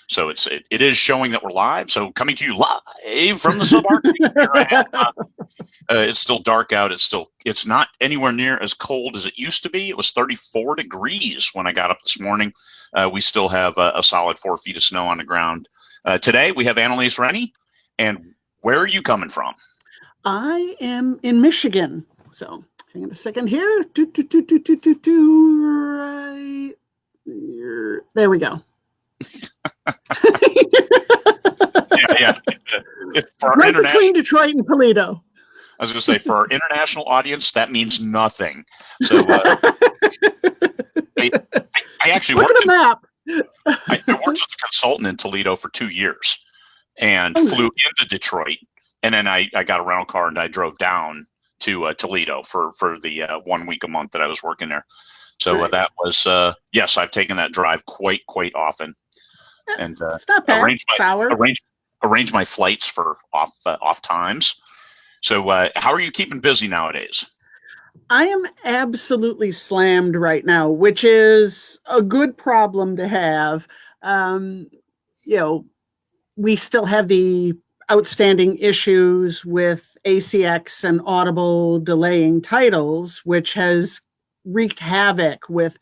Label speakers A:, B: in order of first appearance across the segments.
A: So it is showing that we're live. So coming to you live from the subarctic. Here I am. It's still dark out. It's not anywhere near as cold as it used to be. It was 34 degrees when I got up this morning. We still have a solid 4 feet of snow on the ground. Today we have Anneliese Rennie. And where are you coming from?
B: I am in Michigan. So hang on a second here. Right here. There we go.
A: Yeah.
B: Right between Detroit and Toledo.
A: I was going to say, for our international audience, that means nothing. So I actually
B: look at the map.
A: I worked as a consultant in Toledo for 2 years and flew into Detroit. And then I got a rental car and I drove down to Toledo for the 1 week a month that I was working there. So that was, yes, I've taken that drive quite often. And
B: it's not bad.
A: Arrange my flights for off times. So how are you keeping busy nowadays?
B: I am absolutely slammed right now, which is a good problem to have. We still have the outstanding issues with ACX and Audible delaying titles, which has wreaked havoc with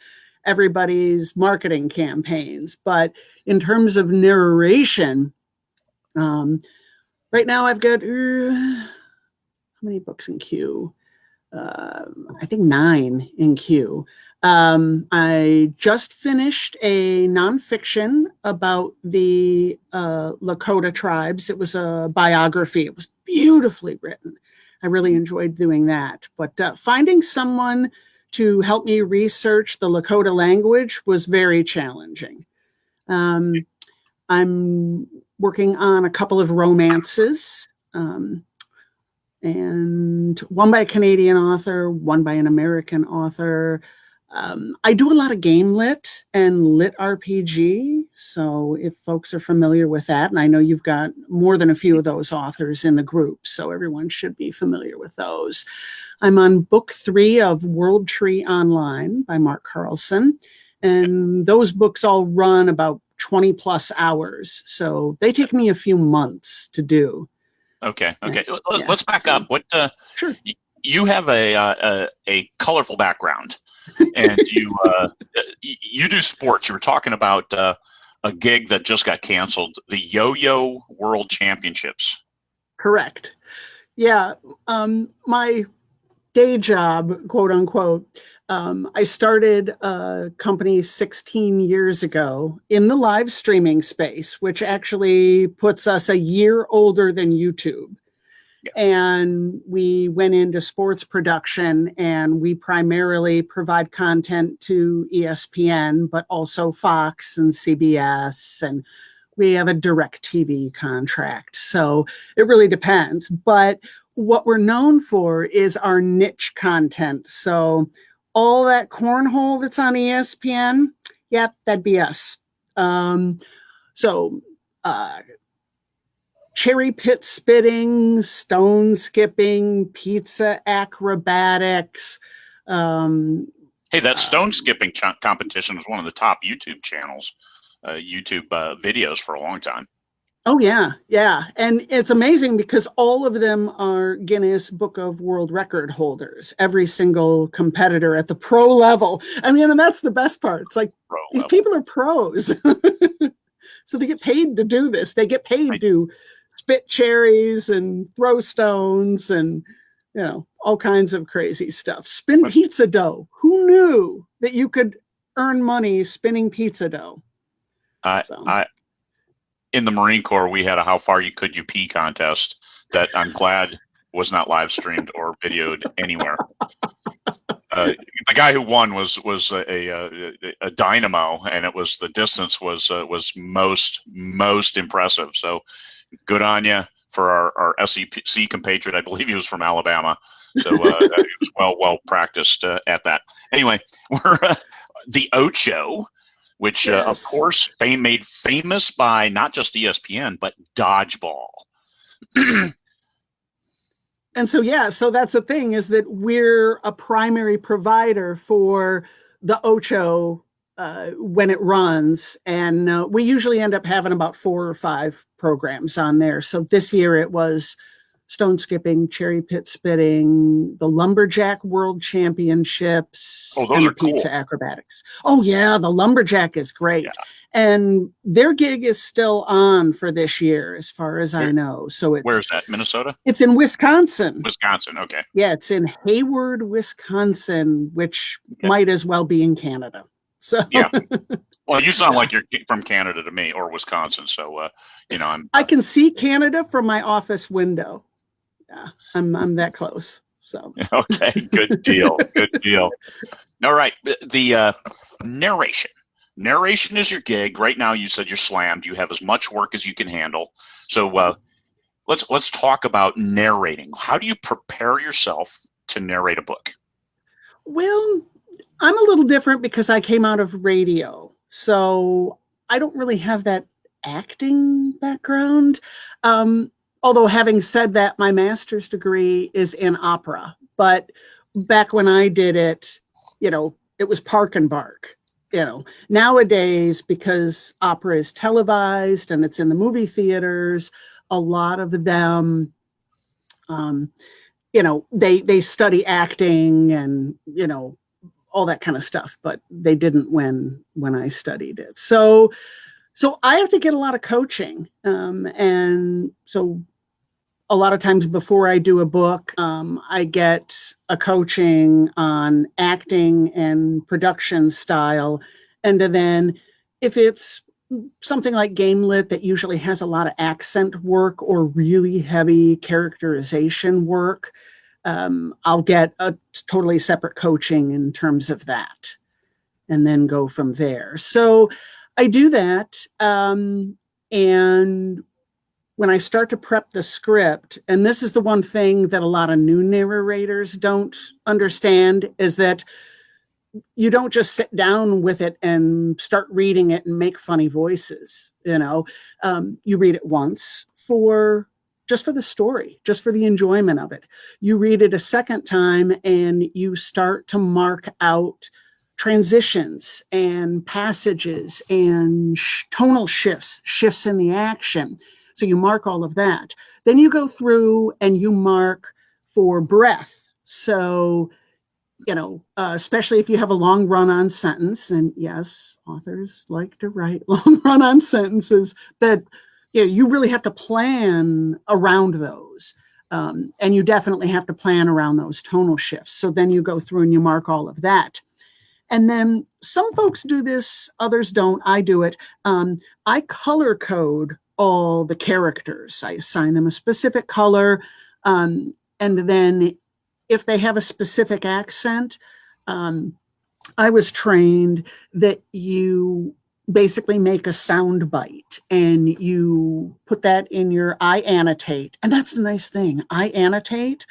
B: everybody's marketing campaigns. But in terms of narration, right now I've got how many books in queue? I think 9 in queue. I just finished a nonfiction about the Lakota tribes. It was a biography. It was beautifully written. I really enjoyed doing that. But finding someone to help me research the Lakota language was very challenging. I'm working on a couple of romances. And one by a Canadian author, one by an American author. I do a lot of game lit and lit RPG. So if folks are familiar with that, and I know you've got more than a few of those authors in the group, so everyone should be familiar with those. I'm on book 3 of World Tree Online by Mark Carlson. And those books all run about 20 plus hours. So they take me a few months to do.
A: Okay. Let's back up. What?
B: Sure.
A: You have a colorful background, and you do sports. You were talking about a gig that just got canceled, the Yo-Yo World Championships.
B: Correct. Yeah. My day job, quote unquote, I started a company 16 years ago in the live streaming space, which actually puts us a year older than YouTube. Yeah. And we went into sports production, and we primarily provide content to ESPN, but also Fox and CBS, and we have a DirecTV contract. So it really depends. But what we're known for is our niche content. So all that cornhole that's on ESPN, yeah, that'd be us. Cherry pit spitting, stone skipping, pizza acrobatics.
A: Hey, that stone skipping competition was one of the top YouTube channels, YouTube videos for a long time.
B: Oh, yeah. And it's amazing because all of them are Guinness Book of World Record holders, every single competitor at the pro level. I mean, and that's the best part. It's like these people are pros. So they get paid to do this. They get paid to spit cherries and throw stones and, all kinds of crazy stuff. Spin pizza dough. Who knew that you could earn money spinning pizza dough?
A: In the Marine Corps, we had a how far could you pee contest that I'm glad was not live streamed or videoed anywhere. The guy who won was a dynamo, and the distance was most impressive. So good on you for our SEC compatriot. I believe he was from Alabama. So well practiced at that. Anyway, we're the Ocho, which of course made famous by not just ESPN but dodgeball.
B: And so that's the thing, is that we're a primary provider for the Ocho when it runs. And we usually end up having about 4 or 5 programs on there. So this year it was stone skipping, cherry pit spitting, the lumberjack world championships, and the pizza acrobatics. Oh yeah, the lumberjack is great. Yeah. And their gig is still on for this year, as far as I know. So
A: where's that? Minnesota?
B: It's in Wisconsin.
A: Wisconsin, okay.
B: Yeah, it's in Hayward, Wisconsin, which might as well be in Canada. So
A: yeah. Well, you sound like you're from Canada to me, or Wisconsin. So
B: I can see Canada from my office window. Yeah, I'm that close. So
A: okay, good deal. Good deal. All right. The narration. Narration is your gig. Right now you said you're slammed. You have as much work as you can handle. So let's talk about narrating. How do you prepare yourself to narrate a book?
B: Well, I'm a little different because I came out of radio. So I don't really have that acting background. Although having said that, my master's degree is in opera. But back when I did it, it was park and bark. Nowadays, because opera is televised and it's in the movie theaters, a lot of them, they study acting and, all that kind of stuff, but they didn't when I studied it. So I have to get a lot of coaching. And so a lot of times before I do a book, I get a coaching on acting and production style. And then if it's something like Game Lit that usually has a lot of accent work or really heavy characterization work, I'll get a totally separate coaching in terms of that and then go from there. So I do that. And when I start to prep the script, and this is the one thing that a lot of new narrators don't understand, is that you don't just sit down with it and start reading it and make funny voices. You read it once just for the story, just for the enjoyment of it. You read it a second time and you start to mark out transitions and passages and tonal shifts in the action. So you mark all of that. Then you go through and you mark for breath. So, especially if you have a long run-on sentence, and yes, authors like to write long run-on sentences, that you really have to plan around those. And you definitely have to plan around those tonal shifts. So then you go through and you mark all of that. And then some folks do this, others don't. I do it. I color code all the characters. I assign them a specific color. And then if they have a specific accent, I was trained that you basically make a sound bite and you put that in your I annotate. And that's the nice thing. I annotate,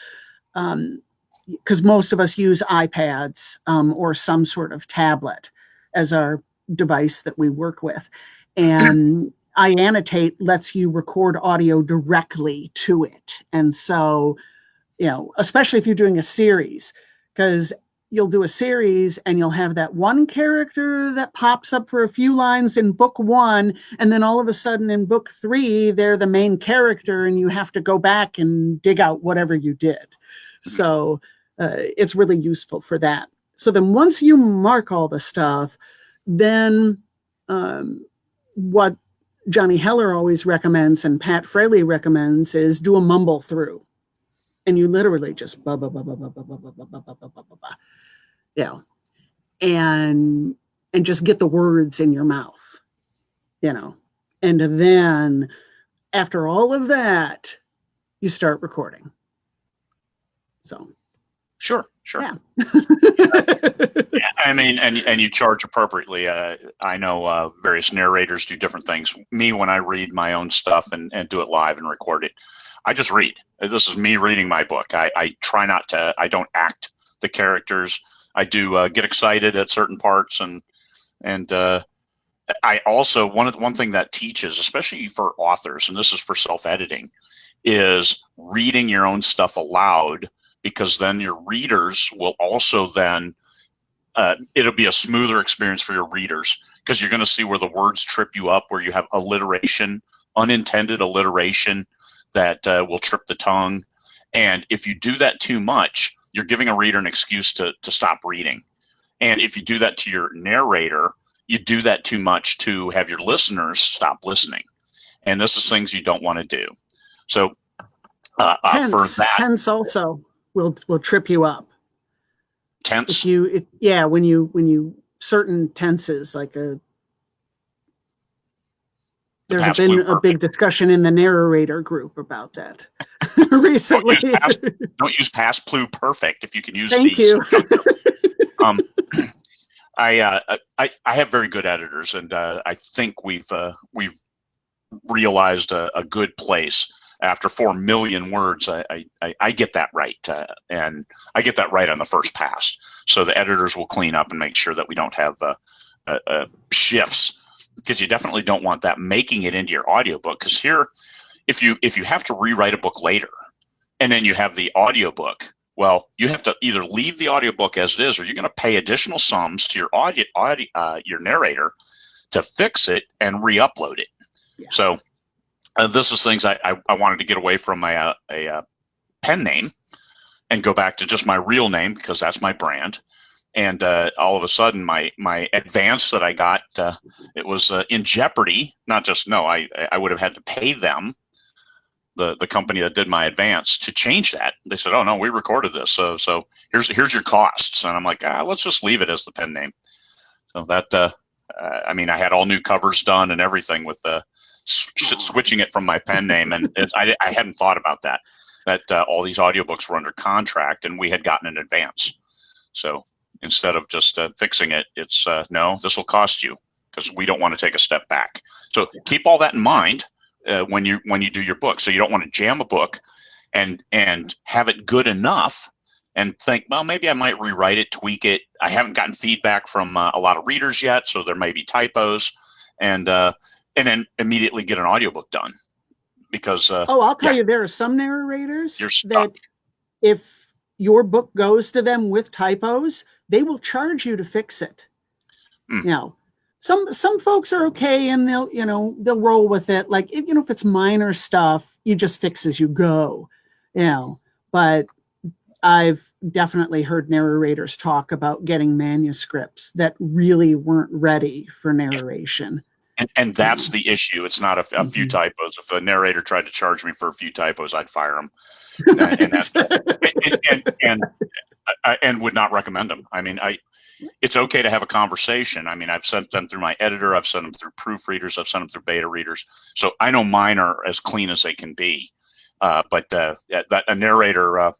B: because most of us use iPads or some sort of tablet as our device that we work with. And I annotate lets you record audio directly to it. And so, especially if you're doing a series, because you'll do a series and you'll have that one character that pops up for a few lines in book 1. And then all of a sudden in book 3, they're the main character and you have to go back and dig out whatever you did. So it's really useful for that. So then once you mark all the stuff, then what Johnny Heller always recommends and Pat Fraley recommends is do a mumble through. And you literally just and just get the words in your mouth, and then after all of that, you start recording. So
A: sure.
B: Yeah.
A: Yeah, I mean, and you charge appropriately. I know various narrators do different things. Me, when I read my own stuff and do it live and record it, I just read. This is me reading my book. I try not to, I don't act the characters. I do get excited at certain parts, and I also, one thing that teaches, especially for authors, and this is for self-editing, is reading your own stuff aloud, because then your readers will also then it'll be a smoother experience for your readers, because you're going to see where the words trip you up, where you have alliteration, unintended alliteration that will trip the tongue. And if you do that too much, you're giving a reader an excuse to stop reading. And if you do that to your narrator, you do that too much to have your listeners stop listening. And this is things you don't want to do. So
B: tense also will trip you up.
A: Tense?
B: When you certain tenses, like there's been a big discussion in the Narrator group about that recently.
A: Don't use past pluperfect if you can use
B: Thank
A: these.
B: you.
A: I have very good editors, and I think we've realized a good place. After 4 million words, I get that right, and I get that right on the first pass. So the editors will clean up and make sure that we don't have shifts, because you definitely don't want that making it into your audiobook. Because here, if you have to rewrite a book later, and then you have the audiobook, well, you have to either leave the audiobook as it is, or you're going to pay additional sums to your narrator to fix it and re-upload it. Yeah. So this is things I wanted to get away from my pen name and go back to just my real name, because that's my brand. And all of a sudden, my advance that I got, it was in jeopardy. Not just, no, I would have had to pay them, the company that did my advance, to change that. They said, oh, no, we recorded this. So here's your costs. And I'm like, let's just leave it as the pen name. So that, I had all new covers done and everything with switching it from my pen name. And I hadn't thought about that all these audiobooks were under contract and we had gotten an advance. So instead of just fixing it, it's no, this will cost you, because we don't want to take a step back. So keep all that in mind when you do your book. So you don't want to jam a book and have it good enough and think, well, maybe I might rewrite it, tweak it. I haven't gotten feedback from a lot of readers yet, so there may be typos, and then immediately get an audiobook done. Because
B: I'll tell you, there are some narrators that if your book goes to them with typos, they will charge you to fix it. Some folks are okay and they'll roll with it. Like, if it's minor stuff, you just fix as you go, but I've definitely heard narrators talk about getting manuscripts that really weren't ready for narration.
A: And that's the issue. It's not a few typos. If a narrator tried to charge me for a few typos, I'd fire him, and would not recommend them. It's okay to have a conversation. I've sent them through my editor. I've sent them through proofreaders. I've sent them through beta readers. So I know mine are as clean as they can be. But a narrator,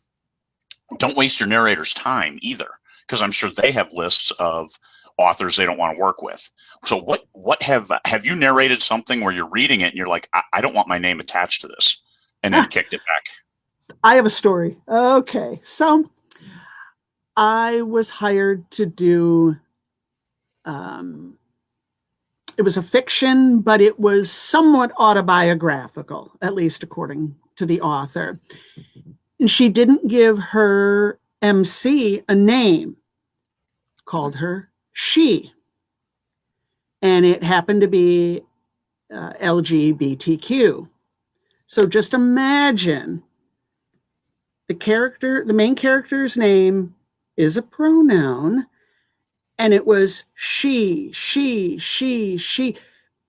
A: don't waste your narrator's time either, because I'm sure they have lists of authors they don't want to work with. So what have you narrated something where you're reading it and you're like, I don't want my name attached to this, and then kicked it back?
B: I have a story. Okay. So I was hired to do, it was a fiction, but it was somewhat autobiographical, at least according to the author. And she didn't give her MC a name, called her she. And it happened to be LGBTQ. So just imagine the main character's name is a pronoun, and it was she,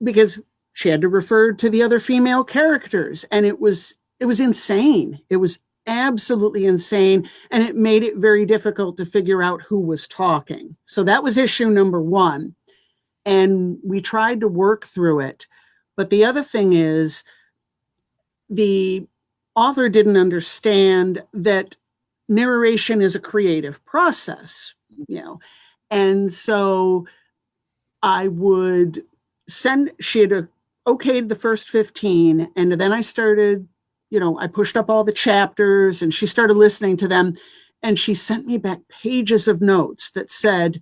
B: because she had to refer to the other female characters. And it was insane. It was absolutely insane. And it made it very difficult to figure out who was talking. So that was issue number 1. And we tried to work through it. But the other thing is, the author didn't understand that narration is a creative process, And so I would she had okayed the first 15. And then I started, I pushed up all the chapters and she started listening to them. And she sent me back pages of notes that said,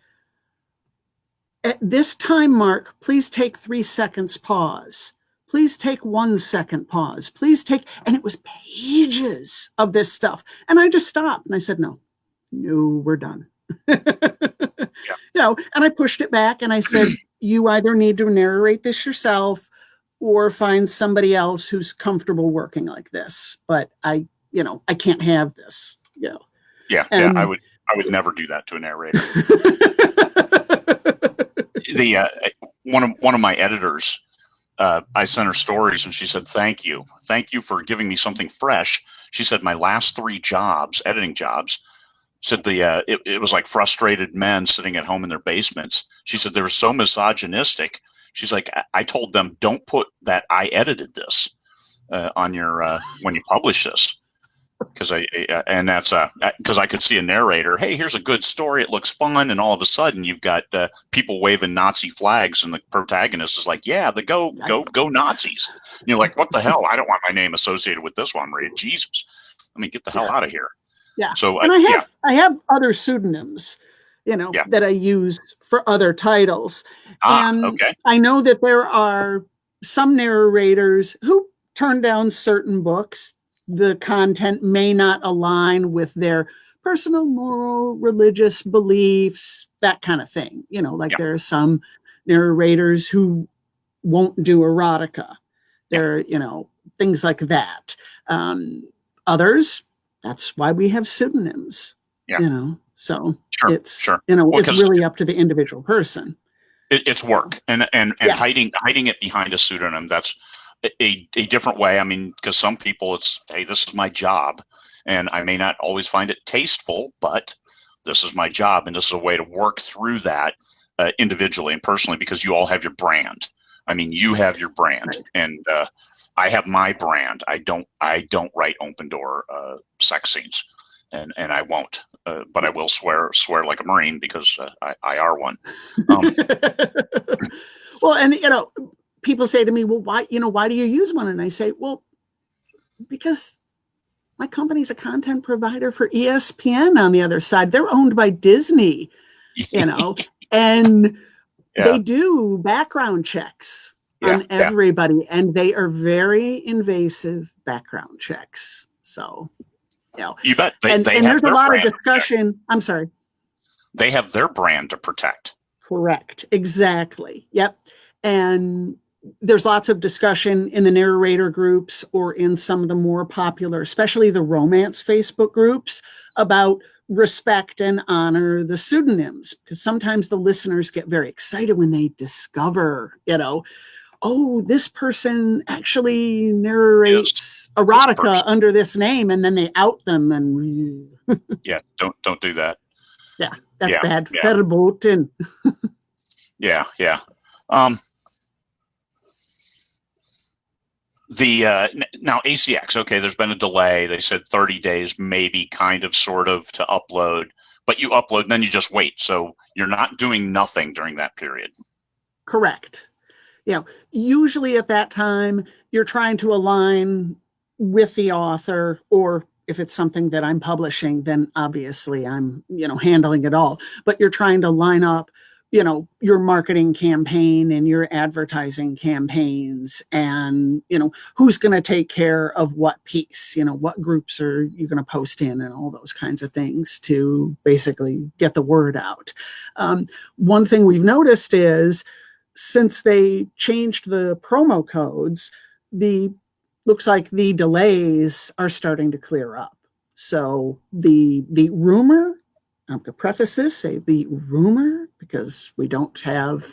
B: at this time mark, please take 3 seconds pause. Please take 1 second pause. And it was pages of this stuff. And I just stopped and I said, no, we're done. and I pushed it back and I said, you either need to narrate this yourself or find somebody else who's comfortable working like this. But I can't have this.
A: Yeah, I would never do that to a narrator. One of my editors, I sent her stories and she said, thank you for giving me something fresh. She said my last 3 jobs, editing jobs, said it was like frustrated men sitting at home in their basements. She said they were so misogynistic. She's like, I told them, don't put that I edited this on your when you publish this, because because I could see a narrator. Hey, here's a good story. It looks fun, and all of a sudden you've got people waving Nazi flags, and the protagonist is like, yeah, the go Nazis. And you're like, what the hell? I don't want my name associated with this one, Maria. Jesus, let me get the hell out of here.
B: Yeah.
A: So
B: and I have other pseudonyms, that I use for other titles. And
A: okay.
B: I know that there are some narrators who turn down certain books. The content may not align with their personal, moral, religious beliefs, that kind of thing. There are some narrators who won't do erotica. There are, things like that. Others, that's why we have pseudonyms, so it's, it's really up to the individual person.
A: It's work and hiding it behind a pseudonym. That's a different way. I mean, because some people it's, hey, this is my job and I may not always find it tasteful, but this is my job. And this is a way to work through that individually and personally, because you all have your brand. I mean, you have your brand, right. And I have my brand. I don't write open door sex scenes, and I won't. But I will swear like a Marine, because I are one.
B: Well, and people say to me, well, why do you use one? And I say, well, because my company's a content provider for ESPN on the other side. They're owned by Disney, and they do background checks on everybody, and they are very invasive background checks. So,
A: you bet.
B: And there's a lot of discussion. I'm sorry.
A: They have their brand to protect.
B: Correct. Exactly. Yep. And there's lots of discussion in the narrator groups or in some of the more popular, especially the romance Facebook groups, about respect and honor the pseudonyms, because sometimes the listeners get very excited when they discover, oh, this person actually narrates erotica under this name, and then they out them and
A: yeah, don't do that.
B: Yeah, that's bad. Verboten.
A: Yeah. Now ACX, okay, there's been a delay. They said 30 days, maybe, kind of, sort of, to upload, but you upload and then you just wait. So you're not doing nothing during that period.
B: Correct. Usually at that time, you're trying to align with the author, or if it's something that I'm publishing, then obviously I'm, handling it all. But you're trying to line up, your marketing campaign and your advertising campaigns, and, who's going to take care of what piece, what groups are you going to post in, and all those kinds of things to basically get the word out. One thing we've noticed is, since they changed the promo codes, looks like the delays are starting to clear up. So the rumor, I'm going to preface this, say the rumor, because we don't have,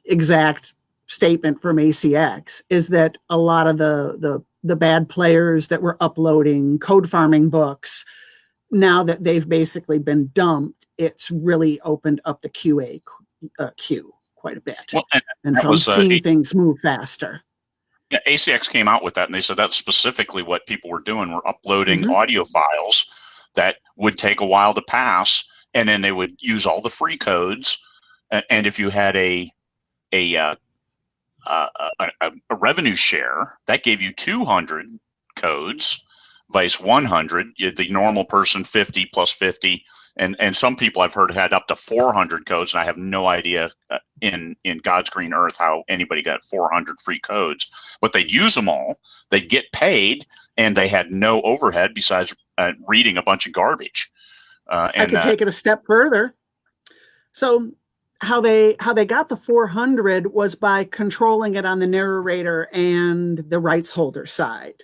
B: exact statement from ACX, is that a lot of the bad players that were uploading code farming books, now that they've basically been dumped, it's really opened up the QA queue quite a bit. Well, and so I'm seeing things move faster.
A: Yeah, ACX came out with that, and they said that's specifically what people were doing. Were uploading audio files that would take a while to pass, and then they would use all the free codes. And if you had a revenue share, that gave you 200 codes, vice 100. The normal person 50 plus 50. And some people I've heard had up to 400 codes, and I have no idea in God's green earth how anybody got 400 free codes. But they'd use them all, they'd get paid, and they had no overhead besides reading a bunch of garbage.
B: I could take it a step further. So how they got the 400 was by controlling it on the narrator and the rights holder side.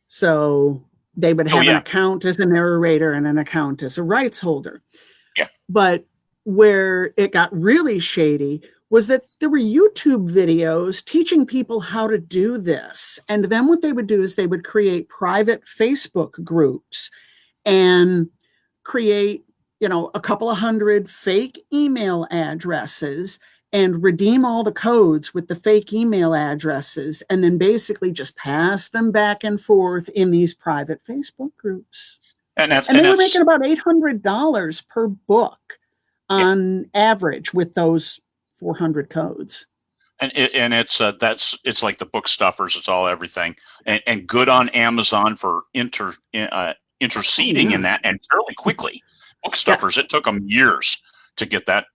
B: So they would have an account as a narrator and an account as a rights holder.
A: Yeah.
B: But where it got really shady was that there were YouTube videos teaching people how to do this. And then what they would do is they would create private Facebook groups and create, a couple of hundred fake email addresses and redeem all the codes with the fake email addresses, and then basically just pass them back and forth in these private Facebook groups. And they were making about $800 per book on average with those 400 codes.
A: And it's like the book stuffers. It's all everything, and good on Amazon for interceding in that, and fairly quickly. Book stuffers. It took them years to get that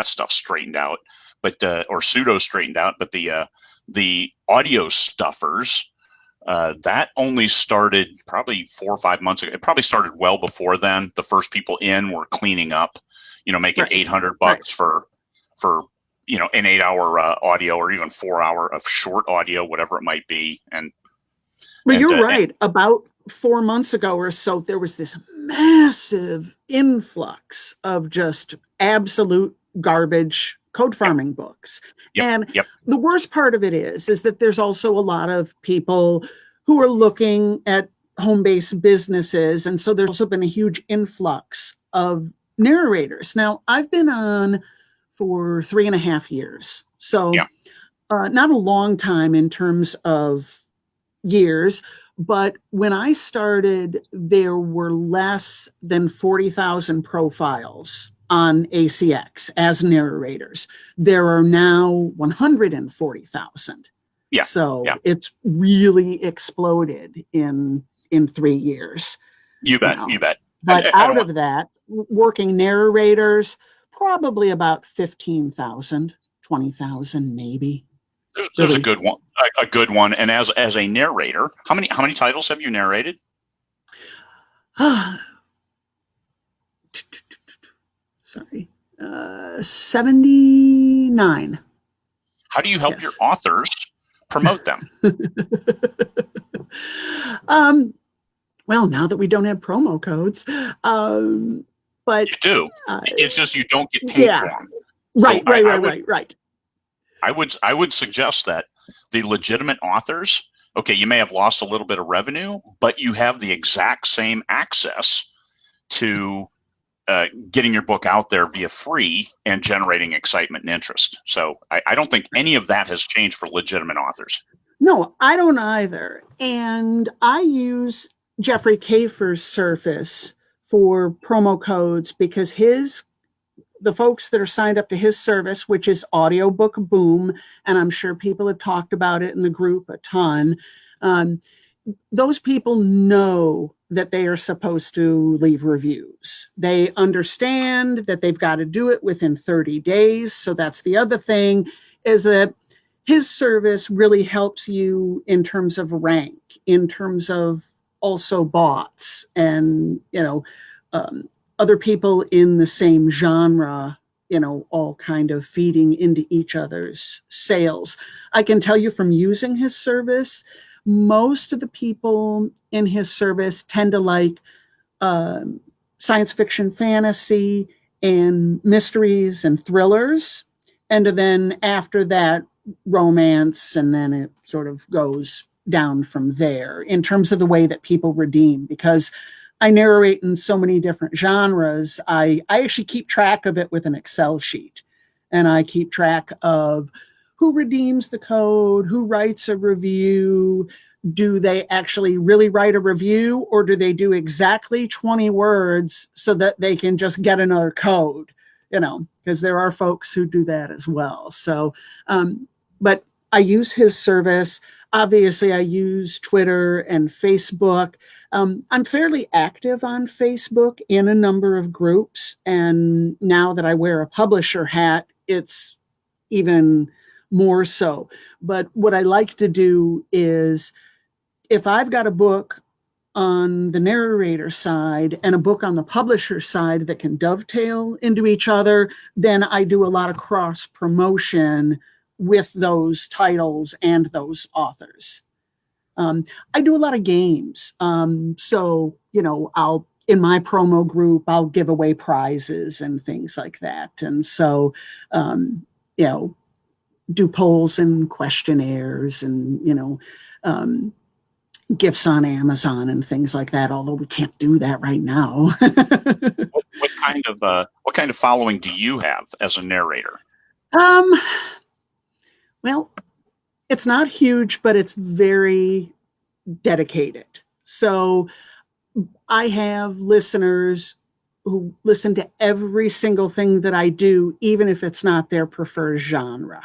A: stuff straightened out, but or pseudo straightened out. But the audio stuffers, that only started probably 4 or 5 months ago. It probably started well before then. The first people in were cleaning up, making $800 for an 8-hour audio, or even 4 hour of short audio, whatever it might be.
B: Well, you're right. About 4 months ago or so, there was this massive influx of just absolute garbage code farming books. And the worst part of it is that there's also a lot of people who are looking at home-based businesses. And so there's also been a huge influx of narrators. Now, I've been on for 3.5 years. So not a long time in terms of years, but when I started, there were less than 40,000 profiles on ACX as narrators. There are now 140,000.
A: Yeah.
B: So it's really exploded in 3 years.
A: You bet.
B: But out of that, working narrators, probably about 15,000, 20,000 maybe.
A: There's a good one. A good one. And as a narrator, how many titles have you narrated?
B: Sorry. 79.
A: How do you help your authors promote them?
B: Well, now that we don't have promo codes, but
A: you do. It's just you don't get paid for them.
B: Right.
A: I would suggest that the legitimate authors, you may have lost a little bit of revenue, but you have the exact same access to getting your book out there via free and generating excitement and interest. So I don't think any of that has changed for legitimate authors.
B: No, I don't either. And I use Jeffrey Kafer's service for promo codes because the folks that are signed up to his service, which is Audiobook Boom, and I'm sure people have talked about it in the group a ton, those people know that they are supposed to leave reviews. They understand that they've got to do it within 30 days. So that's the other thing, is that his service really helps you in terms of rank, in terms of also bots and, other people in the same genre, all kind of feeding into each other's sales. I can tell you from using his service, most of the people in his service tend to like science fiction, fantasy, and mysteries and thrillers. And then after that, romance, and then it sort of goes down from there in terms of the way that people redeem. Because I narrate in so many different genres, I actually keep track of it with an Excel sheet. And I keep track of who redeems the code, who writes a review. Do they actually really write a review, or do they do exactly 20 words so that they can just get another code? Because there are folks who do that as well. So, but I use his service. Obviously, I use Twitter and Facebook. I'm fairly active on Facebook in a number of groups. And now that I wear a publisher hat, it's even more so. But what I like to do is, if I've got a book on the narrator side and a book on the publisher side that can dovetail into each other, then I do a lot of cross promotion with those titles and those authors. I do a lot of games. So, I'll, in my promo group, I'll give away prizes and things like that. And so, do polls and questionnaires and, gifts on Amazon and things like that, although we can't do that right now.
A: What kind of following do you have as a narrator?
B: Well, it's not huge, but it's very dedicated. So I have listeners who listen to every single thing that I do, even if it's not their preferred genre.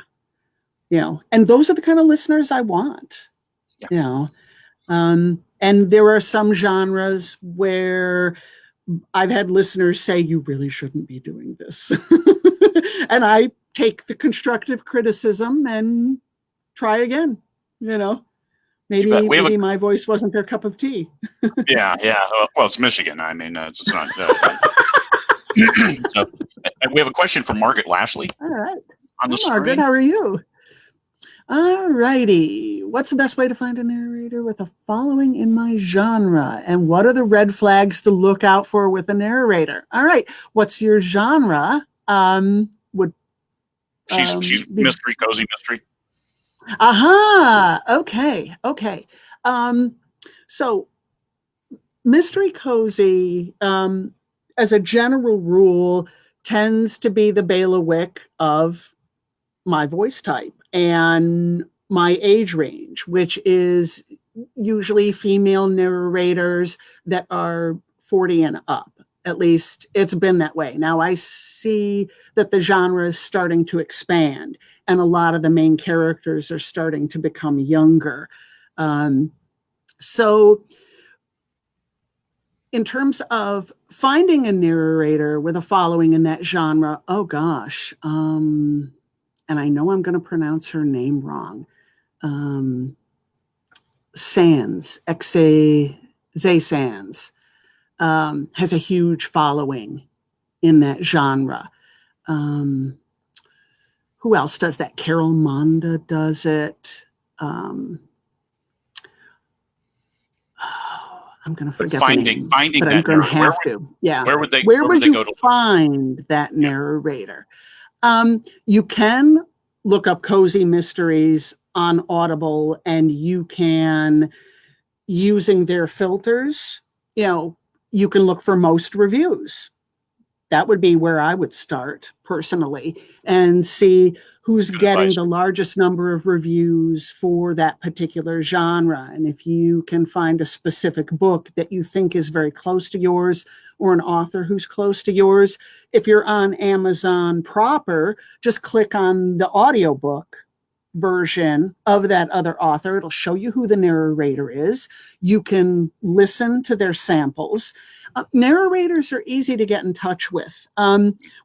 B: And those are the kind of listeners I want. Yeah. And there are some genres where I've had listeners say, you really shouldn't be doing this. And I take the constructive criticism and try again. Maybe my voice wasn't their cup of tea.
A: Yeah. Well, it's Michigan. I mean, it's not. So, we have a question from Margaret Lashley.
B: All right.
A: On the
B: Margaret, how are you? All righty. What's the best way to find a narrator with a following in my genre? And what are the red flags to look out for with a narrator? All right. What's your genre?
A: She's mystery, cozy mystery.
B: Aha. Okay. So mystery cozy, as a general rule, tends to be the bailiwick of my voice type and my age range, which is usually female narrators that are 40 and up. At least it's been that way. Now I see that the genre is starting to expand and a lot of the main characters are starting to become younger. So in terms of finding a narrator with a following in that genre, oh gosh, and I know I'm going to pronounce her name wrong. Sands, Zay Sands, has a huge following in that genre. Who else does that? Carol Monda does it. I'm going to forget
A: finding
B: the name,
A: finding
B: but
A: that
B: I'm going to have
A: where
B: to. Yeah.
A: Where would they?
B: Where would you
A: go to
B: find that narrator? You can look up Cozy Mysteries on Audible, and you can, using their filters, you can look for most reviews. That would be where I would start personally and see who's getting the largest number of reviews for that particular genre. And if you can find a specific book that you think is very close to yours or an author who's close to yours, if you're on Amazon proper, just click on the audiobook version of that other author. It'll show you who the narrator is. You can listen to their samples. Narrators are easy to get in touch with.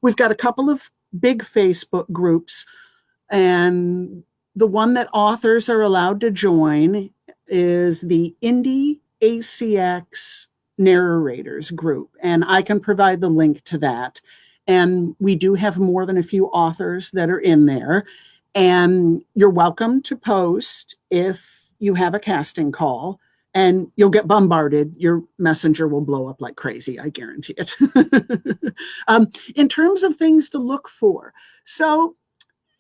B: We've got a couple of big Facebook groups, and the one that authors are allowed to join is the Indie ACX Narrators group, and I can provide the link to that. And we do have more than a few authors that are in there. And you're welcome to post if you have a casting call, and you'll get bombarded. Your messenger will blow up like crazy. I guarantee it. In terms of things to look for. So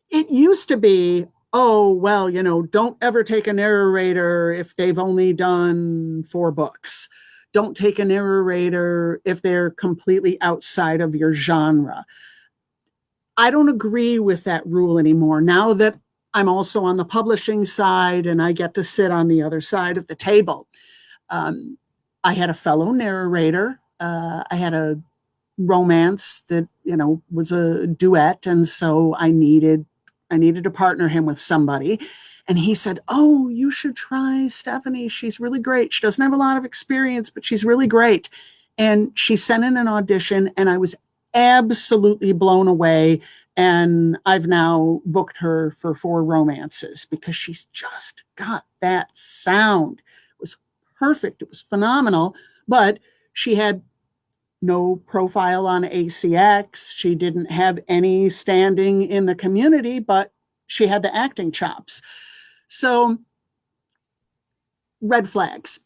B: it used to be, oh, well, don't ever take a narrator if they've only done 4 books. Don't take a narrator if they're completely outside of your genre. I don't agree with that rule anymore. Now that I'm also on the publishing side and I get to sit on the other side of the table. I had a fellow narrator. I had a romance that, was a duet. And so I needed to partner him with somebody. And he said, oh, you should try Stephanie. She's really great. She doesn't have a lot of experience, but she's really great. And she sent in an audition, and I was absolutely blown away. And I've now booked her for 4 romances because she's just got that sound. It was perfect. It was phenomenal. But she had no profile on ACX. She didn't have any standing in the community, but she had the acting chops. So, red flags.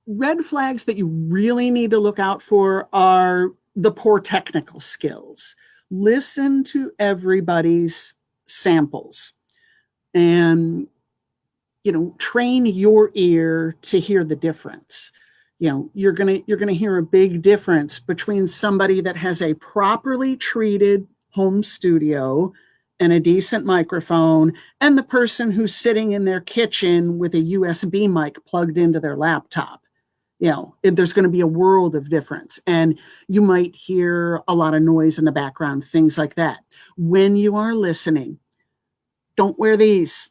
B: Red flags that you really need to look out for are the poor technical skills. Listen to everybody's samples and, train your ear to hear the difference. You're gonna hear a big difference between somebody that has a properly treated home studio and a decent microphone and the person who's sitting in their kitchen with a USB mic plugged into their laptop. There's going to be a world of difference, and you might hear a lot of noise in the background, things like that. When you are listening, don't wear these.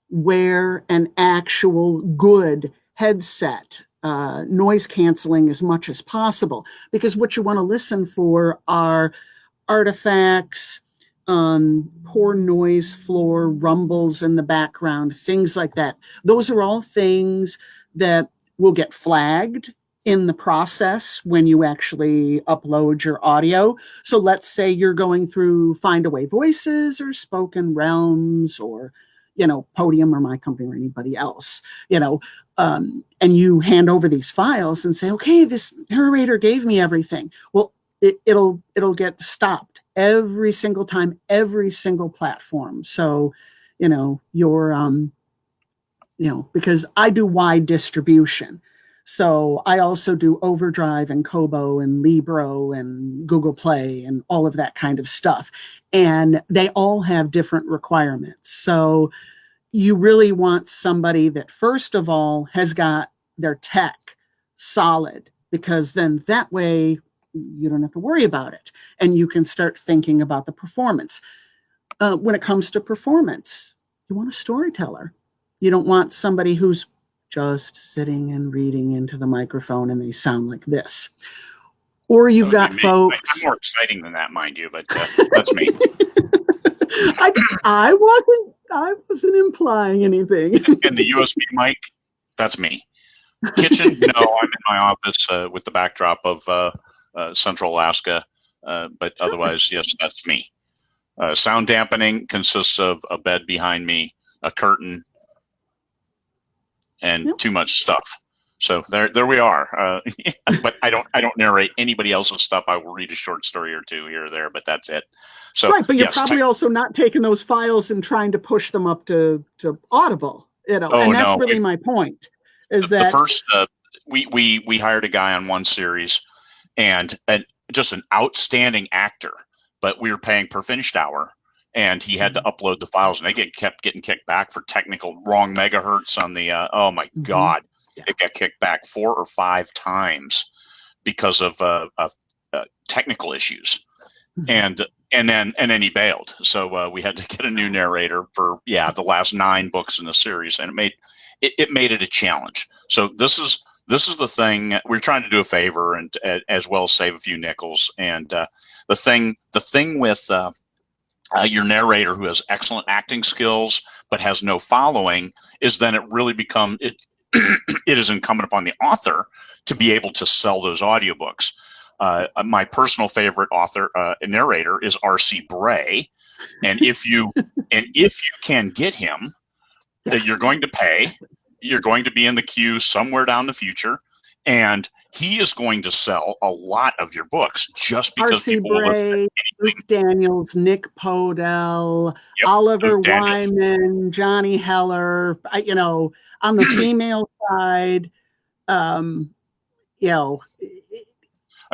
B: Wear an actual good headset, noise canceling as much as possible, because what you want to listen for are artifacts, poor noise floor, rumbles in the background, things like that. Those are all things that will get flagged in the process when you actually upload your audio. So let's say you're going through Find Away Voices or Spoken Realms or, Podium or My Company or anybody else, and you hand over these files and say, okay, this narrator gave me everything. Well, it'll get stopped every single time, every single platform. So, because I do wide distribution. So I also do Overdrive and Kobo and Libro and Google Play and all of that kind of stuff. And they all have different requirements. So you really want somebody that, first of all, has got their tech solid, because then that way you don't have to worry about it. And you can start thinking about the performance. When it comes to performance, you want a storyteller. You don't want somebody who's just sitting and reading into the microphone and they sound like this. Or you've got folks.
A: I'm more exciting than that, mind you, but that's me.
B: I wasn't implying anything.
A: And the USB mic, that's me. Kitchen, no, I'm in my office with the backdrop of Central Alaska, but sure. Otherwise, yes, that's me. Sound dampening consists of a bed behind me, a curtain, and too much stuff. So there we are. But I don't narrate anybody else's stuff. I will read a short story or two here or there, but that's it. So
B: right, but you're probably also not taking those files and trying to push them up to Audible, and that's really my point. Is that
A: the first we hired a guy on one series, and just an outstanding actor, but we were paying per finished hour. And he had to upload the files, and they kept getting kicked back for technical wrong megahertz on the. Oh my God, it got kicked back 4 or 5 times because of technical issues, and then he bailed. So we had to get a new narrator for the last 9 books in the series, and it made it a challenge. So this is the thing. We're trying to do a favor and as well as save a few nickels. And the thing with your narrator who has excellent acting skills but has no following is then it really becomes it is incumbent upon the author to be able to sell those audiobooks. My personal favorite author narrator is R.C. Bray, and if you can get him, you're going to pay. You're going to be in the queue somewhere down the future, and he is going to sell a lot of your books just because
B: R.C. Bray, Luke Daniels, Nick Podell, Oliver Wyman, Johnny Heller. On the female side,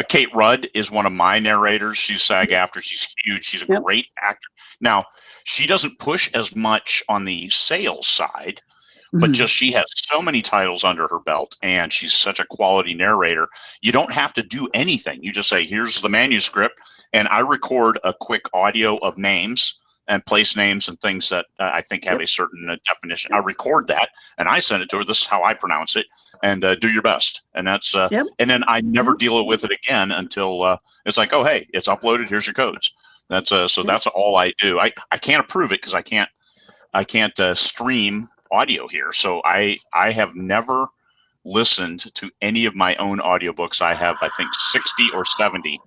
A: Kate Rudd is one of my narrators. She's SAG-AFTRA. She's huge. She's a great actor. Now, she doesn't push as much on the sales side, but just she has so many titles under her belt, and she's such a quality narrator. You don't have to do anything. You just say, here's the manuscript, and I record a quick audio of names and place names and things that I think have a certain definition. I record that, and I send it to her. This is how I pronounce it, and do your best. And that's and then I never deal with it again until it's like, oh, hey, it's uploaded. Here's your codes. That's that's all I do. I can't approve it because I can't stream audio here. So I have never listened to any of my own audiobooks. I have, I think, 60 or 70.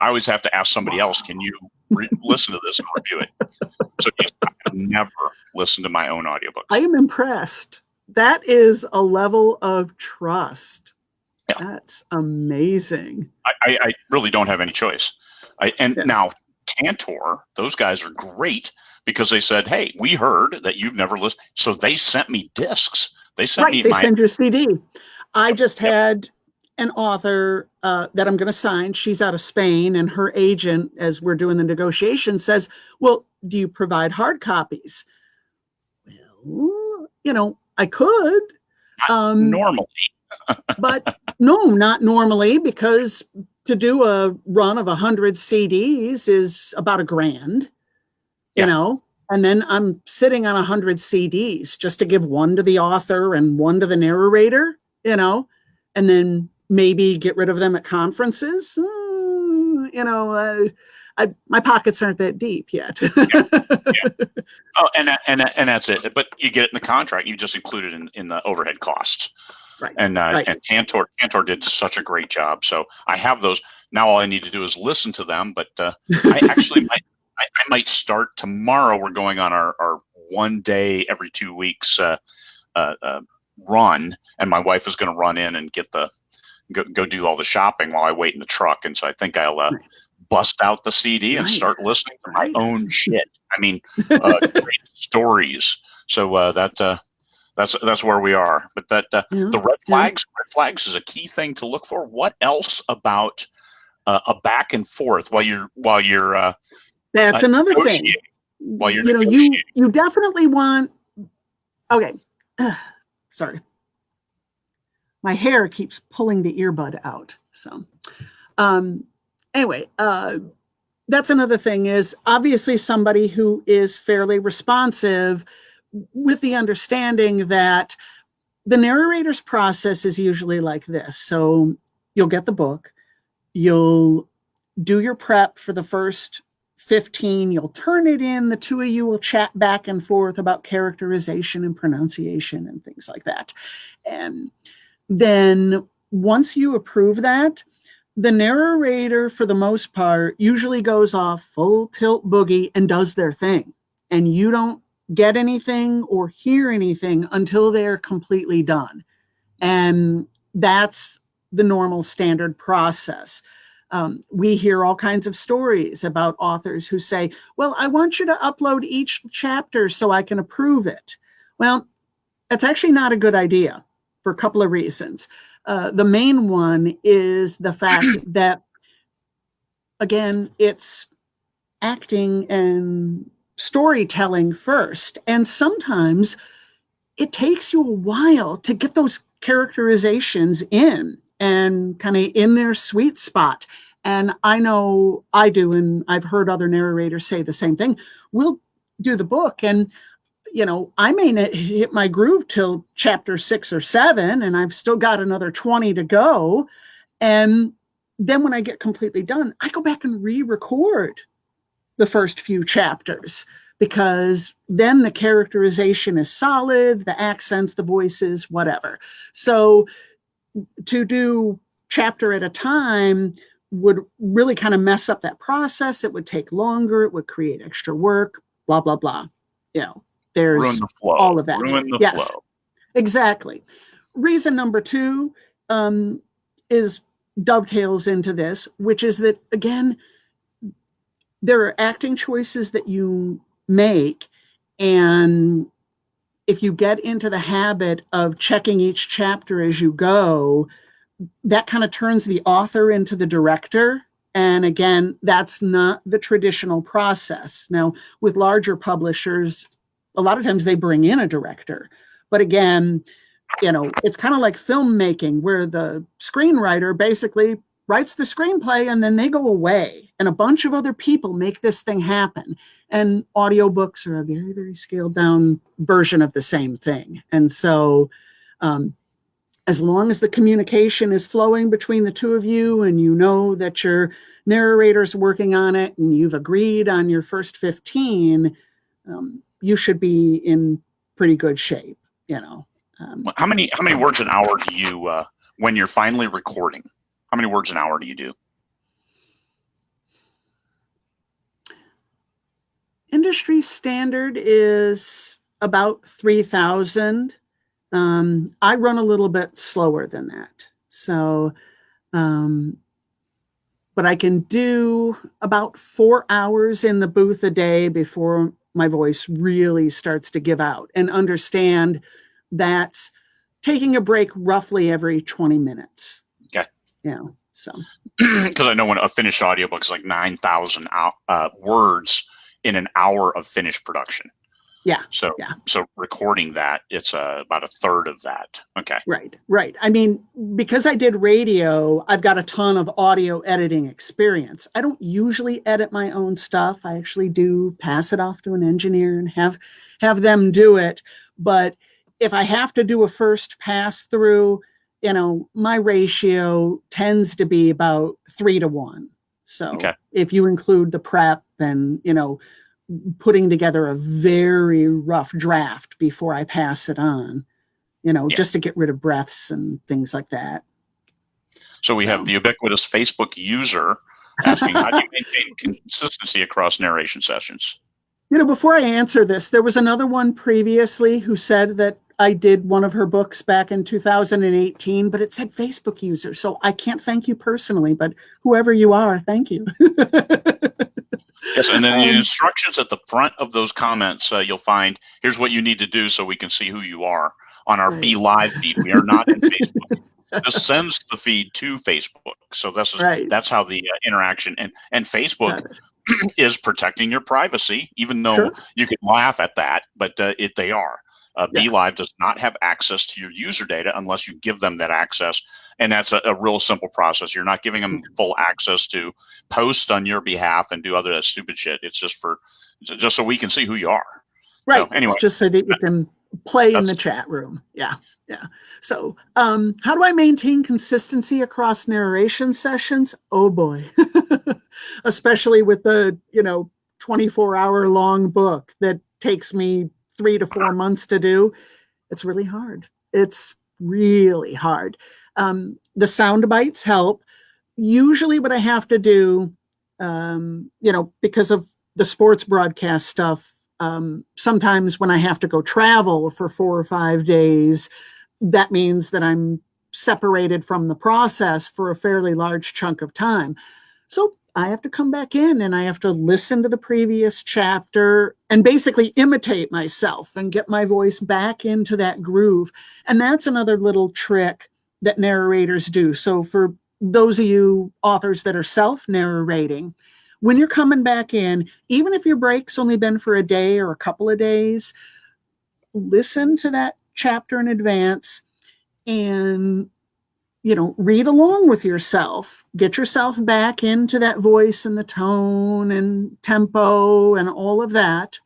A: I always have to ask somebody else, can you listen to this and review it? So yes, I've never listened to my own audiobooks.
B: I am impressed. That is a level of trust. Yeah. That's amazing.
A: I really don't have any choice. Now, Tantor, those guys are great because they said, hey, we heard that you've never listened. So they sent me discs. They sent me
B: they send you a CD. I just had an author that I'm going to sign. She's out of Spain, and her agent, as we're doing the negotiation, says, well, do you provide hard copies? Well, I could.
A: Normally.
B: But no, not normally, because to do a run of 100 CDs is about $1,000, you know, and then I'm sitting on 100 CDs just to give one to the author and one to the narrator, and then maybe get rid of them at conferences. My pockets aren't that deep yet.
A: Oh, and that's it. But you get it in the contract. You just include it in the overhead costs.
B: Right.
A: And Tantor did such a great job. So I have those. Now all I need to do is listen to them. But I actually might start tomorrow. We're going on our 1 day every 2 weeks run, and my wife is going to run in and get go do all the shopping while I wait in the truck. And so I think I'll bust out the CD and start listening to my own shit. I mean, great stories. So that's where we are. But the red flags is a key thing to look for. What else about a back and forth while you're
B: that's another thing.
A: While you're
B: you definitely want. Okay, sorry, my hair keeps pulling the earbud out. So, anyway, that's another thing. Is obviously somebody who is fairly responsive, with the understanding that the narrator's process is usually like this. So you'll get the book, you'll do your prep for the first 15, you'll turn it in, the two of you will chat back and forth about characterization and pronunciation and things like that. And then once you approve that, the narrator, for the most part, usually goes off full tilt boogie and does their thing. And you don't get anything or hear anything until they're completely done. And that's the normal standard process. We hear all kinds of stories about authors who say, well, I want you to upload each chapter so I can approve it. Well, that's actually not a good idea for a couple of reasons. The main one is the fact that, again, it's acting and storytelling first. And sometimes it takes you a while to get those characterizations in and kind of in their sweet spot. And I know I do, and I've heard other narrators say the same thing. We'll do the book, and I may not hit my groove till chapter 6 or 7, and I've still got another 20 to go. And then when I get completely done, I go back and re-record the first few chapters, because then the characterization is solid, the accents, the voices, whatever. So to do chapter at a time would really kind of mess up that process. It would take longer. It would create extra work, blah, blah, blah. There's
A: ruin the flow.
B: All of that.
A: Ruin the flow.
B: Exactly. Reason number 2 is dovetails into this, which is that, again, there are acting choices that you make, and if you get into the habit of checking each chapter as you go, that kind of turns the author into the director. And again, that's not the traditional process. Now, with larger publishers, a lot of times they bring in a director. But again, it's kind of like filmmaking, where the screenwriter basically writes the screenplay and then they go away and a bunch of other people make this thing happen. And audiobooks are a very, very scaled down version of the same thing. And so as long as the communication is flowing between the two of you, and that your narrator's working on it and you've agreed on your first 15, you should be in pretty good shape,
A: How many words an hour do you when you're finally recording? How many words an hour do you do?
B: Industry standard is about 3,000. I run a little bit slower than that. So, but I can do about 4 hours in the booth a day before my voice really starts to give out, and understand that's taking a break roughly every 20 minutes.
A: Okay.
B: So.
A: Because I know when a finished audiobook is like 9,000 words in an hour of finished production.
B: Yeah.
A: So recording that, it's about a third of that. Okay.
B: Right. I mean, because I did radio, I've got a ton of audio editing experience. I don't usually edit my own stuff. I actually do pass it off to an engineer and have them do it. But if I have to do a first pass through, my ratio tends to be about 3-to-1. So if you include the prep and, putting together a very rough draft before I pass it on, just to get rid of breaths and things like that.
A: So we have the ubiquitous Facebook user asking, how do you maintain consistency across narration sessions?
B: Before I answer this, there was another one previously who said that I did one of her books back in 2018, but it said Facebook user. So I can't thank you personally, but whoever you are, thank you.
A: Yes, and then the instructions at the front of those comments, you'll find, here's what you need to do so we can see who you are on our Be Live feed. We are not in Facebook. This sends the feed to Facebook. So that's how the interaction, and Facebook is protecting your privacy, even though you can laugh at that, but they are. Be Live does not have access to your user data unless you give them that access. And that's a real simple process. You're not giving them full access to post on your behalf and do other stupid shit. It's just so we can see who you are.
B: Right.
A: So, anyway,
B: it's just so that you can play in the chat room. Yeah. So how do I maintain consistency across narration sessions? Oh boy. Especially with the, 24-hour long book that takes me 3 to 4 months to do. It's really hard. It's really hard. The sound bites help. Usually what I have to do, because of the sports broadcast stuff, sometimes when I have to go travel for 4 or 5 days, that means that I'm separated from the process for a fairly large chunk of time. So I have to come back in and I have to listen to the previous chapter and basically imitate myself and get my voice back into that groove. And that's another little trick that narrators do. So for those of you authors that are self-narrating, when you're coming back in, even if your break's only been for a day or a couple of days, listen to that chapter in advance and read along with yourself, get yourself back into that voice and the tone and tempo and all of that.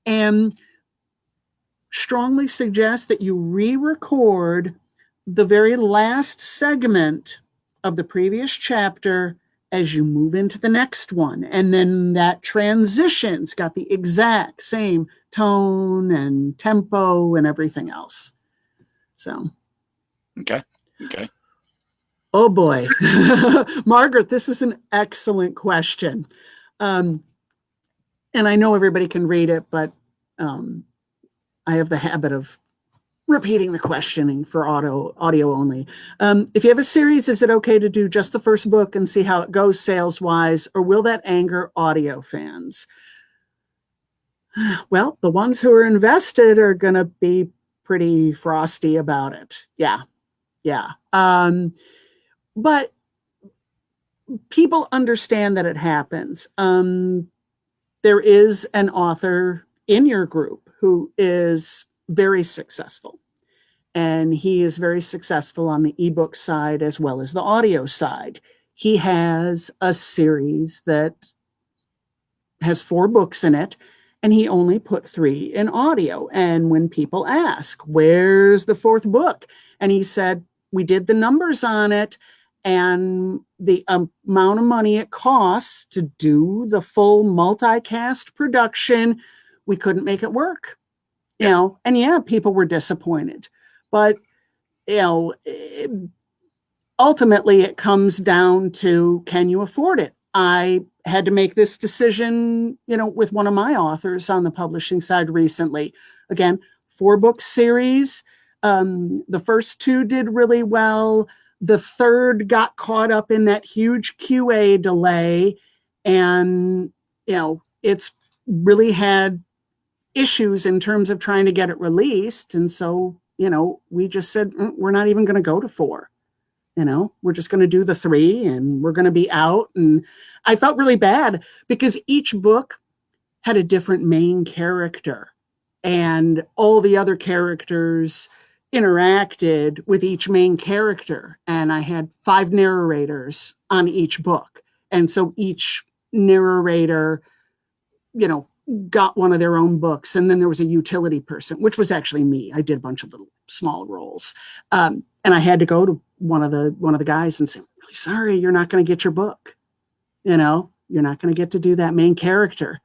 B: And strongly suggest that you re-record the very last segment of the previous chapter as you move into the next one. And then that transition's got the exact same tone and tempo and everything else. So.
A: Okay.
B: Oh boy. Margaret, this is an excellent question. And I know everybody can read it, but I have the habit of repeating the questioning for audio only. If you have a series, is it okay to do just the first book and see how it goes sales-wise, or will that anger audio fans? Well, the ones who are invested are going to be pretty frosty about it. Yeah. But people understand that it happens. There is an author in your group who is very successful, and he is very successful on the ebook side as well as the audio side. He has a series that has 4 books in it, and he only put 3 in audio. And when people ask, where's the 4th book? And he said, we did the numbers on it, and the amount of money it costs to do the full multicast production, we couldn't make it work. And people were disappointed. But, ultimately it comes down to, can you afford it? I had to make this decision, with one of my authors on the publishing side recently. Again, 4-book series. The first 2 did really well. The third got caught up in that huge QA delay. And, it's really had issues in terms of trying to get it released. And so, we just said, we're not even going to go to 4. We're just going to do the 3 and we're going to be out. And I felt really bad because each book had a different main character and all the other characters interacted with each main character. And I had 5 narrators on each book. And so each narrator, got one of their own books. And then there was a utility person, which was actually me. I did a bunch of little small roles. And I had to go to one of the guys and say, I'm really sorry, you're not going to get your book. You're not going to get to do that main character.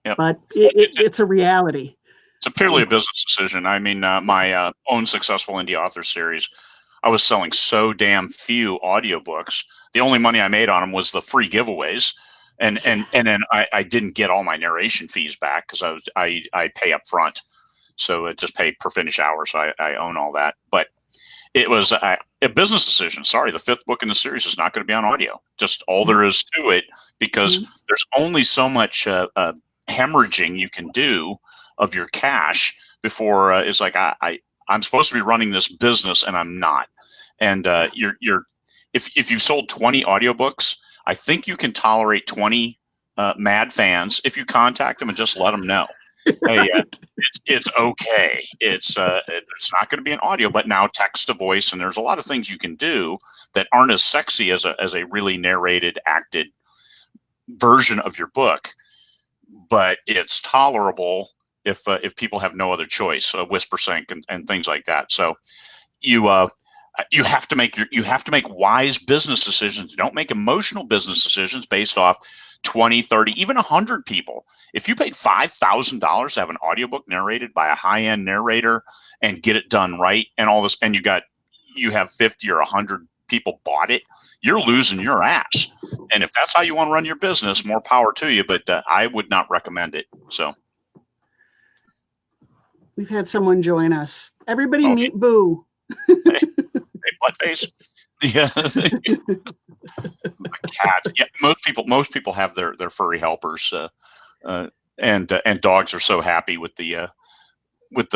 A: Yep.
B: But it's a reality.
A: It's purely a business decision. I mean, my own successful indie author series, I was selling so damn few audiobooks. The only money I made on them was the free giveaways. And then I didn't get all my narration fees back because I pay up front. So it just paid per finished hour. So I own all that. But it was a business decision. Sorry, the 5th book in the series is not going to be on audio. Just all there is to it, because there's only so much hemorrhaging you can do of your cash before it's like I'm supposed to be running this business and I'm not. And if you've sold 20 audiobooks, I think you can tolerate 20 mad fans if you contact them and just let them know. Hey, it's okay. It's not going to be an audio, but now text to voice, and there's a lot of things you can do that aren't as sexy as a really narrated, acted version of your book, but it's tolerable if people have no other choice, whisper sync and things like that. So you have to make wise business decisions. Don't make emotional business decisions based off 20, 30, even 100 people. If you paid $5,000 to have an audiobook narrated by a high-end narrator and get it done right and all this, and you have 50 or 100 people bought it, you're losing your ass. And if that's how you want to run your business, more power to you, but I would not recommend it. So
B: we've had someone join us. Everybody meet Boo.
A: Hey, Buttface. Yeah. The cat. Yeah, most people have their furry helpers, and dogs are so happy with the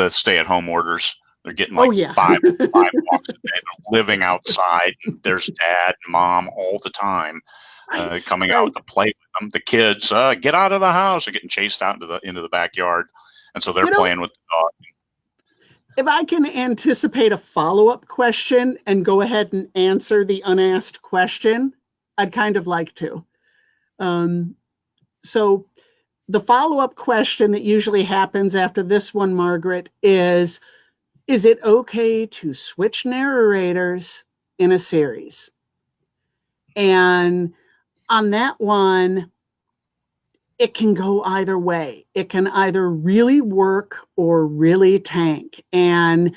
A: stay-at-home orders. They're getting like five walks a day. They're living outside. There's dad and mom all the time, coming out to play with them. The kids get out of the house. They're getting chased out into the backyard, and so they're playing with the dog.
B: If I can anticipate a follow-up question and go ahead and answer the unasked question, I'd kind of like to. So the follow-up question that usually happens after this one, Margaret, is it okay to switch narrators in a series? And on that one, it can go either way. It can either really work or really tank. And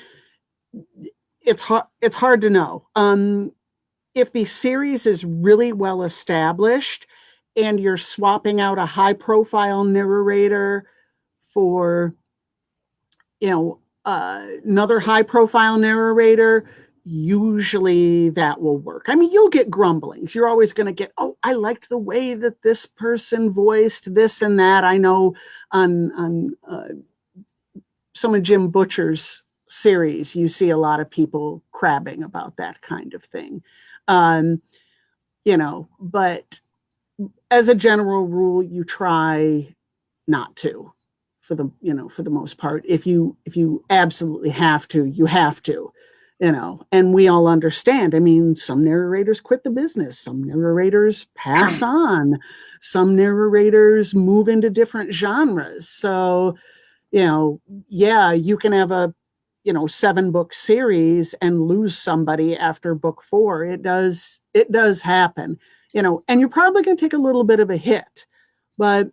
B: it's hard to know. If the series is really well established and you're swapping out a high profile narrator for, another high profile narrator, usually that will work. I mean, you'll get grumblings. You're always going to get, I liked the way that this person voiced this and that. I know on some of Jim Butcher's series, you see a lot of people crabbing about that kind of thing. But as a general rule, you try not to for the most part. If you absolutely have to, you have to. And we all understand. I mean, some narrators quit the business. Some narrators pass on. Some narrators move into different genres. So, you can have a, 7-book series and lose somebody after book 4. It does happen, and you're probably going to take a little bit of a hit. But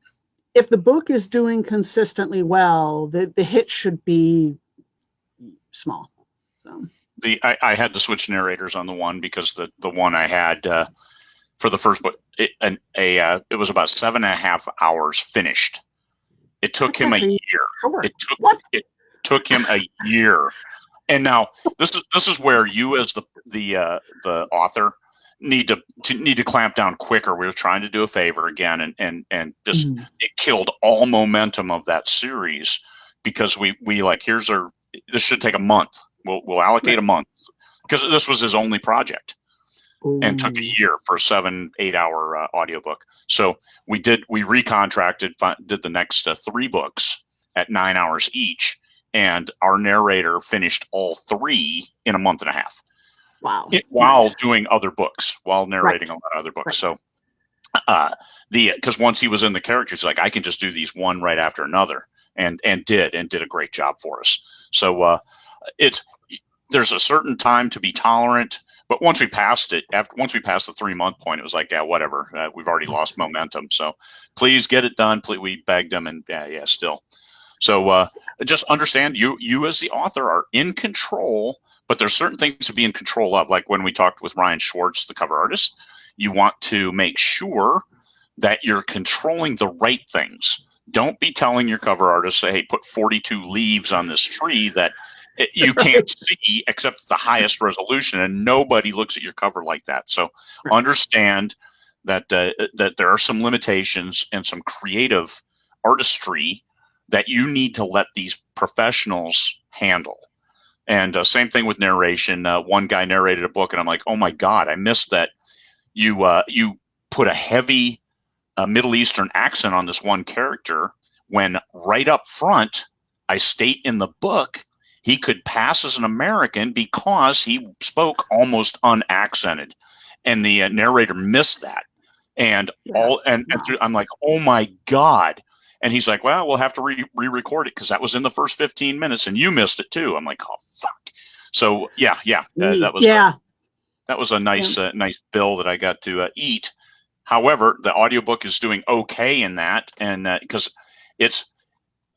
B: if the book is doing consistently well, the hit should be small.
A: I had to switch narrators on the one because the one I had for the first book, it was about 7.5 hours finished. It took him a year.
B: Short.
A: It took him a year. And now this is where you as the author need to clamp down quicker. We were trying to do a favor again, and just it killed all momentum of that series because we like this should take a month. We'll allocate a month because this was his only project. And took a year for a 7-8 hour audiobook. So we recontracted, did the next 3 books at 9 hours each. And our narrator finished all 3 in a month and a half.
B: Wow.
A: While doing other books, while narrating a lot of other books. Right. So because once he was in the characters, like I can just do these one right after another and did a great job for us. So there's a certain time to be tolerant. But once we passed the 3-month point, it was like, yeah, whatever. We've already lost momentum. So please get it done. Please, we begged them, and still. So just understand, you as the author are in control, but there's certain things to be in control of. Like when we talked with Ryan Schwartz, the cover artist, you want to make sure that you're controlling the right things. Don't be telling your cover artist, hey, put 42 leaves on this tree that you can't see except the highest resolution, and nobody looks at your cover like that. So understand that there are some limitations and some creative artistry that you need to let these professionals handle. And same thing with narration. One guy narrated a book, and I'm like, oh my God, I missed that you put a heavy Middle Eastern accent on this one character when right up front I state in the book he could pass as an American because he spoke almost unaccented, and the narrator missed that. And I'm like, oh my God. And he's like, well, we'll have to re-record it because that was in the first 15 minutes and you missed it too. I'm like, oh fuck. So that was a nice nice bill that I got to eat. However, the audiobook is doing okay in that, and because it's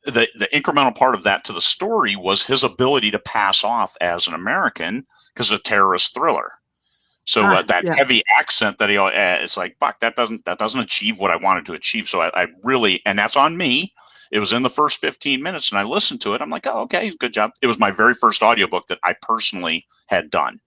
A: the incremental part of that to the story was his ability to pass off as an American because it's a terrorist thriller. So heavy accent that it's like, fuck, that doesn't achieve what I wanted to achieve. So I really, and that's on me. It was in the first 15 minutes and I listened to it. I'm like, oh, okay, good job. It was my very first audiobook that I personally had done.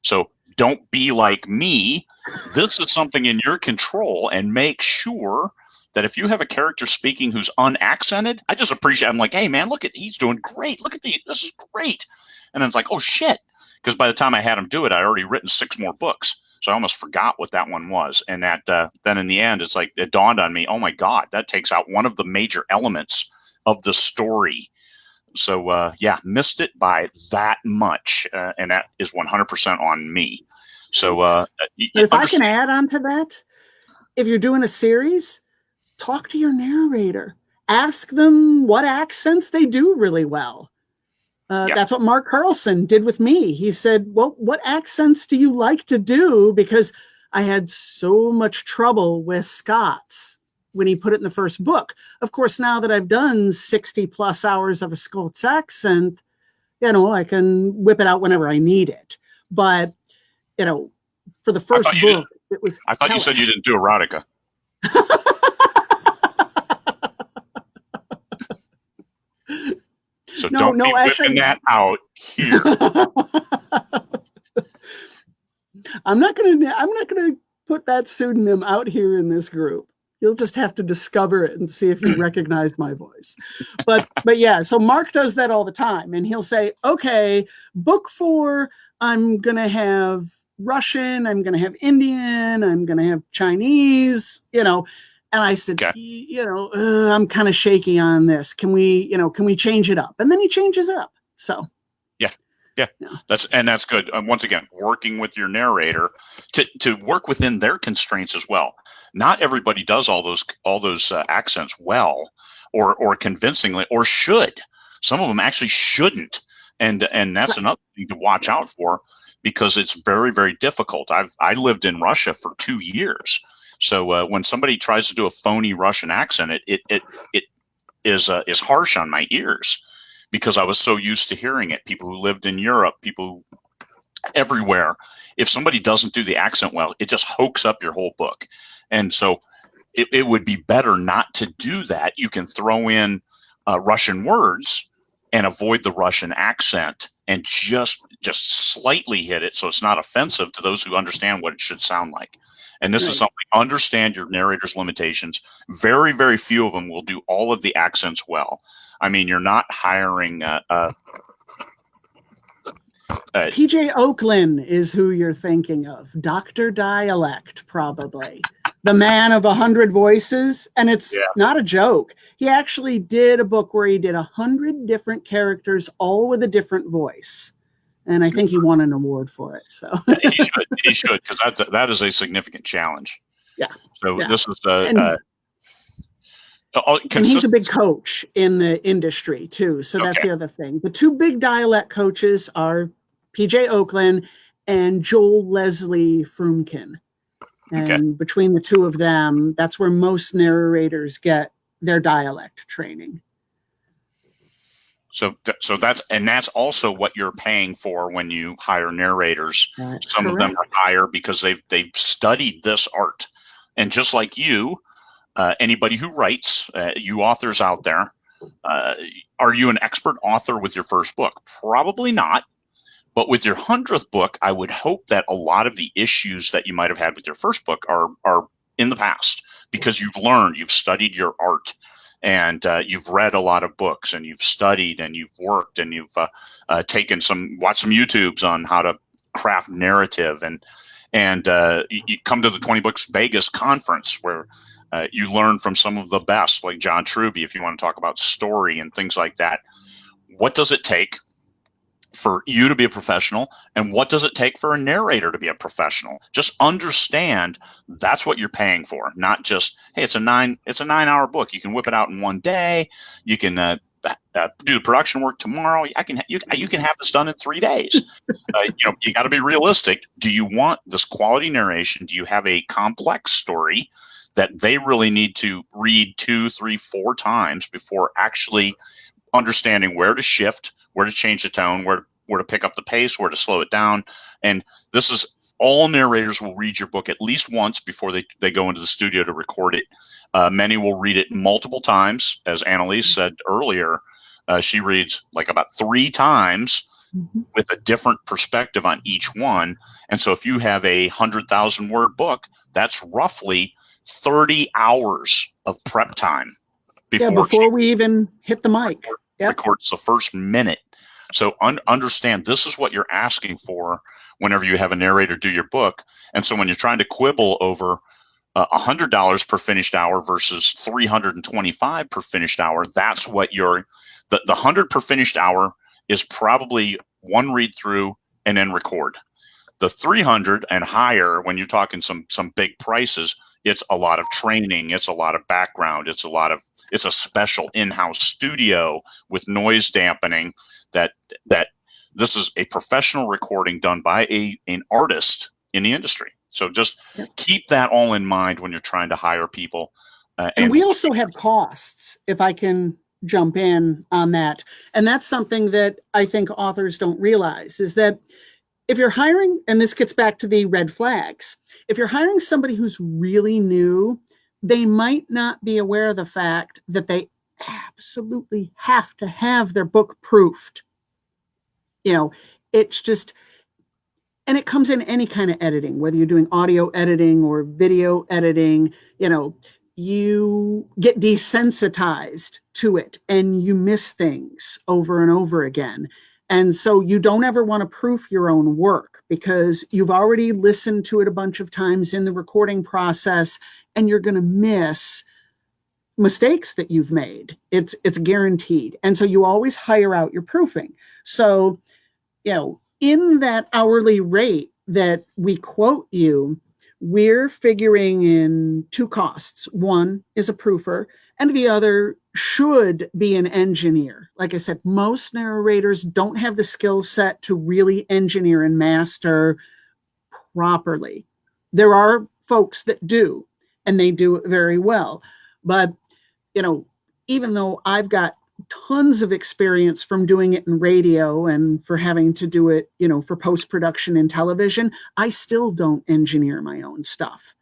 A: So don't be like me. This is something in your control, and make sure that if you have a character speaking who's unaccented, I just appreciate. I'm like, hey man, he's doing great. Look at this is great. And then it's like, oh shit, because by the time I had him do it, I'd already written 6 more books, so I almost forgot what that one was. And that then in the end, it's like it dawned on me, oh my God, that takes out one of the major elements of the story. So missed it by that much, and that is 100% on me. So
B: if I can add on to that, if you're doing a series, talk to your narrator. Ask them what accents they do really well. That's what Mark Carlson did with me. He said, well, what accents do you like to do? Because I had so much trouble with Scots when he put it in the first book. Of course, now that I've done 60 plus hours of a Scots accent, I can whip it out whenever I need it. But, for the first book, it was
A: I thought hellish. You said you didn't do erotica. So don't be whipping that out here.
B: I'm not gonna put that pseudonym out here in this group. You'll just have to discover it and see if you recognize my voice. But yeah, so Mark does that all the time, and he'll say, okay, book 4, I'm gonna have Russian, I'm gonna have Indian, I'm gonna have Chinese, And I said, I'm kind of shaky on this. Can we change it up? And then he changes it up. So,
A: yeah. That's good. Once again, working with your narrator to work within their constraints as well. Not everybody does all those accents well or convincingly, or should. Some of them actually shouldn't, and that's another thing to watch out for, because it's very, very difficult. I lived in Russia for 2 years. So when somebody tries to do a phony Russian accent, it is harsh on my ears, because I was so used to hearing it. People who lived in Europe, people everywhere. If somebody doesn't do the accent well, it just hoax up your whole book. And so it would be better not to do that. You can throw in Russian words and avoid the Russian accent and just slightly hit it so it's not offensive to those who understand what it should sound like. And this is something, understand your narrator's limitations. Very, very few of them will do all of the accents well. I mean, you're not hiring
B: PJ Oakland is who you're thinking of. Dr. Dialect, probably. The man of 100 voices. And it's not a joke. He actually did a book where he did 100 different characters, all with a different voice. And I think he won an award for it. So
A: he should, because that is a significant challenge.
B: Yeah.
A: So this is
B: and he's a big coach in the industry too. So that's the other thing. The two big dialect coaches are PJ Oakland and Joel Leslie Frumkin. And between the two of them, that's where most narrators get their dialect training.
A: So that's also what you're paying for when you hire narrators.
B: That's
A: Some
B: correct.
A: of them are higher because they've studied this art. And just like you, anybody who writes, you authors out there, are you an expert author with your first book? Probably not. But with your 100th book, I would hope that a lot of the issues that you might have had with your first book are in the past, because you've learned, you've studied your art, and you've read a lot of books, and you've studied, and you've worked, and you've watched some YouTubes on how to craft narrative, and you come to the 20 Books Vegas conference where you learn from some of the best, like John Truby, if you want to talk about story and things like that. What does it take for you to be a professional, and what does it take for a narrator to be a professional? Just understand that's what you're paying for, not just, hey, it's a 9-hour book. You can whip it out in one day. You can do the production work tomorrow. You can have this done in 3 days. You got to be realistic. Do you want this quality narration? Do you have a complex story that they really need to read 2, 3, 4 times before actually understanding where to shift, where to change the tone, where to pick up the pace, where to slow it down? And this is, all narrators will read your book at least once before they go into the studio to record it. Many will read it multiple times. As Anneliese said earlier, she reads like about 3 times with a different perspective on each one. And so if you have a 100,000 word book, that's roughly 30 hours of prep time before
B: we even hit the mic.
A: Records the first minute. So understand, this is what you're asking for whenever you have a narrator do your book. And so when you're trying to quibble over $100 per finished hour versus $325 per finished hour, that's what the 100 per finished hour is probably one read through and then record. The 300 and higher, when you're talking some big prices, it's a lot of training, it's a lot of background, it's a special in-house studio with noise dampening. That this is a professional recording done by an artist in the industry. So just keep that all in mind when you're trying to hire people.
B: And we also have costs, if I can jump in on that. And that's something that I think authors don't realize, is that if you're hiring, and this gets back to the red flags, if you're hiring somebody who's really new, they might not be aware of the fact that they absolutely have to have their book proofed. It's just, and it comes in any kind of editing, whether you're doing audio editing or video editing, you get desensitized to it and you miss things over and over again. And so you don't ever want to proof your own work, because you've already listened to it a bunch of times in the recording process, and you're going to miss mistakes that you've made. It's guaranteed. And so you always hire out your proofing. So, in that hourly rate that we quote you, we're figuring in 2 costs. One is a proofer, and the other should be an engineer. Like I said, most narrators don't have the skill set to really engineer and master properly. There are folks that do, and they do it very well. But, even though I've got tons of experience from doing it in radio and for having to do it, for post-production in television. I still don't engineer my own stuff,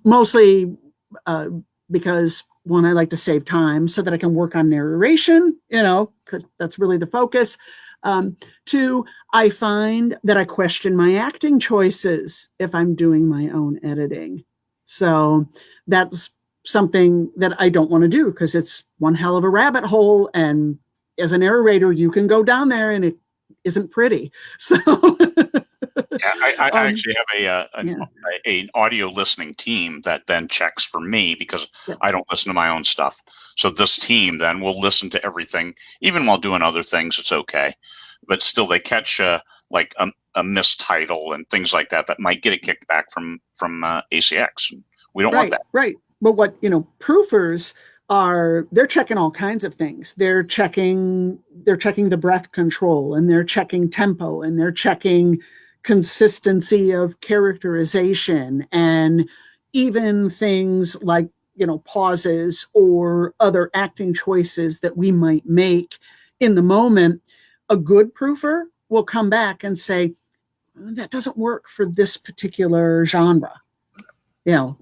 B: mostly because one, I like to save time so that I can work on narration, because that's really the focus. Two, I find that I question my acting choices if I'm doing my own editing. So that's something that I don't want to do because it's one hell of a rabbit hole. And as a narrator, you can go down there and it isn't pretty. So
A: yeah, I actually have an audio listening team that then checks for me because I don't listen to my own stuff. So this team then will listen to everything, even while doing other things. It's okay, but still they catch like a mistitle and things like that might get a kickback from ACX. We don't want that.
B: Right. But what, proofers are, they're checking all kinds of things. They're checking the breath control, and they're checking tempo, and they're checking consistency of characterization, and even things like, pauses or other acting choices that we might make in the moment. A good proofer will come back and say, that doesn't work for this particular genre.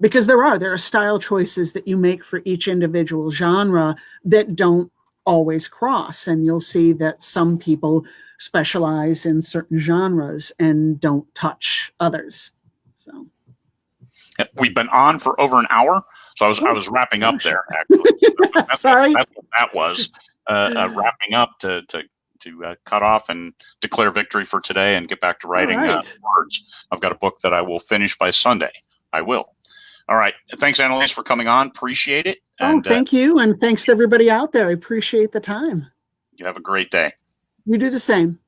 B: Because there are style choices that you make for each individual genre that don't always cross. And you'll see that some people specialize in certain genres and don't touch others. So
A: we've been on for over an hour. So I was wrapping up there. Actually.
B: Sorry.
A: That's what that was. Wrapping up to cut off and declare victory for today and get back to writing words. I've got a book that I will finish by Sunday. I will. All right. Thanks, Anneliese, for coming on. Appreciate it. And,
B: thank you. And thanks to everybody out there. I appreciate the time.
A: You have a great day.
B: You do the same.